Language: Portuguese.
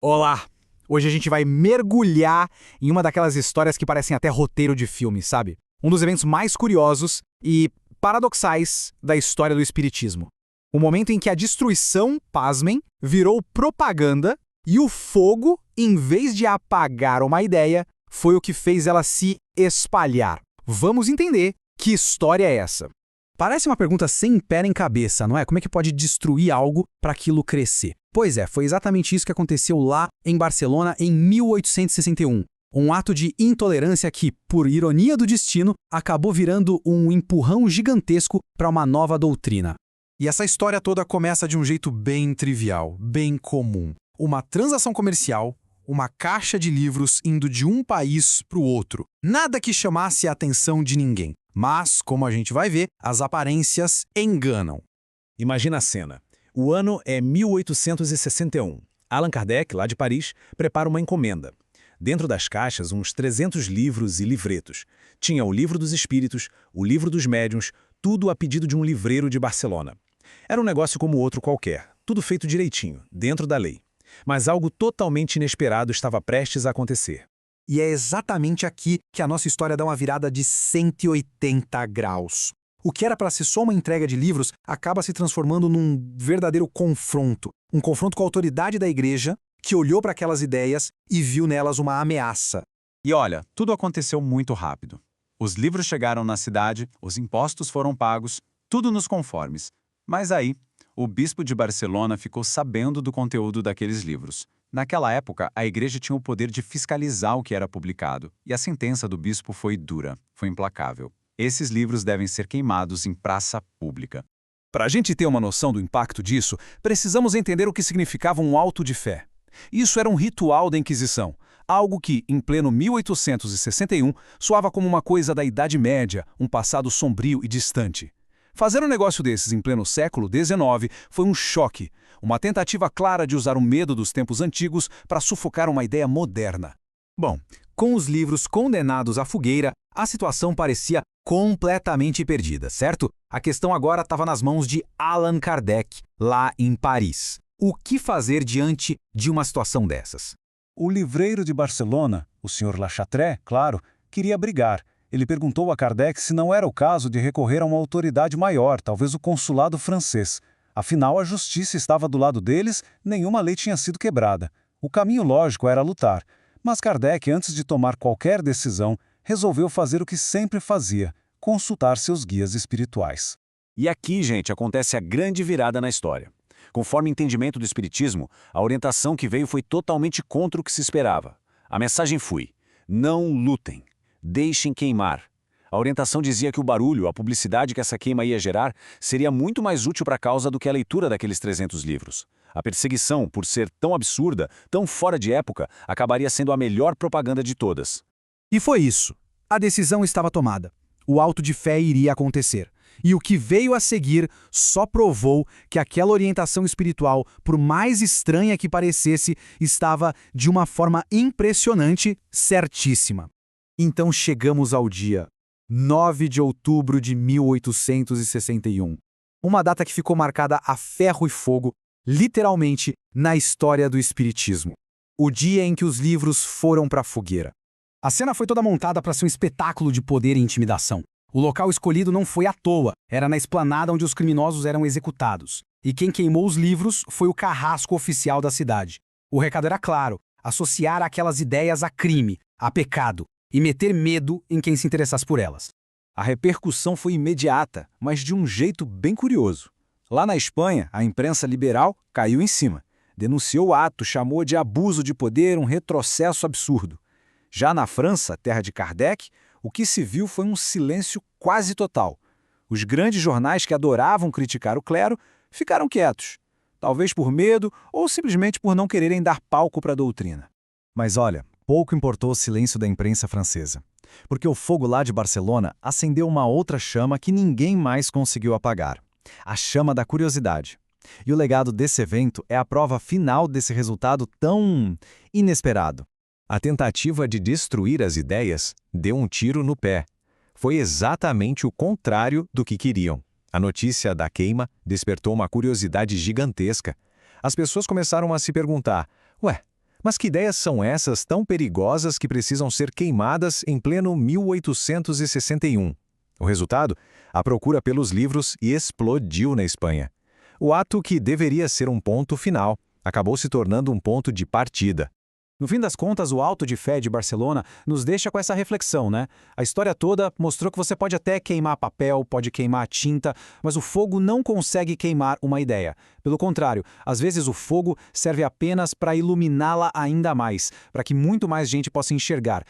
Olá! Hoje a gente vai mergulhar em uma daquelas histórias que parecem até roteiro de filme, sabe? Um dos eventos mais curiosos e paradoxais da história do espiritismo. O momento em que a destruição, pasmem, virou propaganda e o fogo, em vez de apagar uma ideia, foi o que fez ela se espalhar. Vamos entender que história é essa. Parece uma pergunta sem pé nem cabeça, não é? Como é que pode destruir algo para aquilo crescer? Pois é, foi exatamente isso que aconteceu lá em Barcelona em 1861. Um ato de intolerância que, por ironia do destino, acabou virando um empurrão gigantesco para uma nova doutrina. E essa história toda começa de um jeito bem trivial, bem comum. Uma transação comercial, uma caixa de livros indo de um país para o outro. Nada que chamasse a atenção de ninguém. Mas, como a gente vai ver, as aparências enganam. Imagina a cena. O ano é 1861. Allan Kardec, lá de Paris, prepara uma encomenda. Dentro das caixas, uns 300 livros e livretos. Tinha o Livro dos Espíritos, o Livro dos Médiuns, tudo a pedido de um livreiro de Barcelona. Era um negócio como outro qualquer, tudo feito direitinho, dentro da lei. Mas algo totalmente inesperado estava prestes a acontecer. E é exatamente aqui que a nossa história dá uma virada de 180 graus. O que era para ser só uma entrega de livros acaba se transformando num verdadeiro confronto. Um confronto com a autoridade da igreja, que olhou para aquelas ideias e viu nelas uma ameaça. E olha, tudo aconteceu muito rápido. Os livros chegaram na cidade, os impostos foram pagos, tudo nos conformes. Mas aí, o bispo de Barcelona ficou sabendo do conteúdo daqueles livros. Naquela época, a igreja tinha o poder de fiscalizar o que era publicado, e a sentença do bispo foi dura, foi implacável. Esses livros devem ser queimados em praça pública. Para a gente ter uma noção do impacto disso, precisamos entender o que significava um auto de fé. Isso era um ritual da Inquisição, algo que, em pleno 1861, soava como uma coisa da Idade Média, um passado sombrio e distante. Fazer um negócio desses em pleno século XIX foi um choque, uma tentativa clara de usar o medo dos tempos antigos para sufocar uma ideia moderna. Bom, com os livros condenados à fogueira, a situação parecia completamente perdida, certo? A questão agora estava nas mãos de Allan Kardec, lá em Paris. O que fazer diante de uma situação dessas? O livreiro de Barcelona, o Sr. Lachatre, claro, queria brigar. Ele perguntou a Kardec se não era o caso de recorrer a uma autoridade maior, talvez o consulado francês. Afinal, a justiça estava do lado deles, nenhuma lei tinha sido quebrada. O caminho lógico era lutar. Mas Kardec, antes de tomar qualquer decisão, resolveu fazer o que sempre fazia, consultar seus guias espirituais. E aqui, gente, acontece a grande virada na história. Conforme o entendimento do Espiritismo, a orientação que veio foi totalmente contra o que se esperava. A mensagem foi: não lutem, deixem queimar. A orientação dizia que o barulho, a publicidade que essa queima ia gerar, seria muito mais útil para a causa do que a leitura daqueles 300 livros. A perseguição, por ser tão absurda, tão fora de época, acabaria sendo a melhor propaganda de todas. E foi isso. A decisão estava tomada. O auto de fé iria acontecer. E o que veio a seguir só provou que aquela orientação espiritual, por mais estranha que parecesse, estava, de uma forma impressionante, certíssima. Então chegamos ao dia 9 de outubro de 1861. Uma data que ficou marcada a ferro e fogo, literalmente, na história do espiritismo. O dia em que os livros foram para a fogueira. A cena foi toda montada para ser um espetáculo de poder e intimidação. O local escolhido não foi à toa, era na esplanada onde os criminosos eram executados. E quem queimou os livros foi o carrasco oficial da cidade. O recado era claro: associar aquelas ideias a crime, a pecado, e meter medo em quem se interessasse por elas. A repercussão foi imediata, mas de um jeito bem curioso. Lá na Espanha, a imprensa liberal caiu em cima. Denunciou o ato, chamou de abuso de poder, um retrocesso absurdo. Já na França, terra de Kardec, o que se viu foi um silêncio quase total. Os grandes jornais que adoravam criticar o clero ficaram quietos, talvez por medo ou simplesmente por não quererem dar palco para a doutrina. Mas olha, pouco importou o silêncio da imprensa francesa, porque o fogo lá de Barcelona acendeu uma outra chama que ninguém mais conseguiu apagar: a chama da curiosidade. E o legado desse evento é a prova final desse resultado tão inesperado. A tentativa de destruir as ideias deu um tiro no pé. Foi exatamente o contrário do que queriam. A notícia da queima despertou uma curiosidade gigantesca. As pessoas começaram a se perguntar: ué, Mas que ideias são essas tão perigosas que precisam ser queimadas em pleno 1861? O resultado? A procura pelos livros explodiu na Espanha. O ato que deveria ser um ponto final acabou se tornando um ponto de partida. No fim das contas, o Auto de Fé de Barcelona nos deixa com essa reflexão, né? A história toda mostrou que você pode até queimar papel, pode queimar tinta, mas o fogo não consegue queimar uma ideia. Pelo contrário, às vezes o fogo serve apenas para iluminá-la ainda mais, para que muito mais gente possa enxergar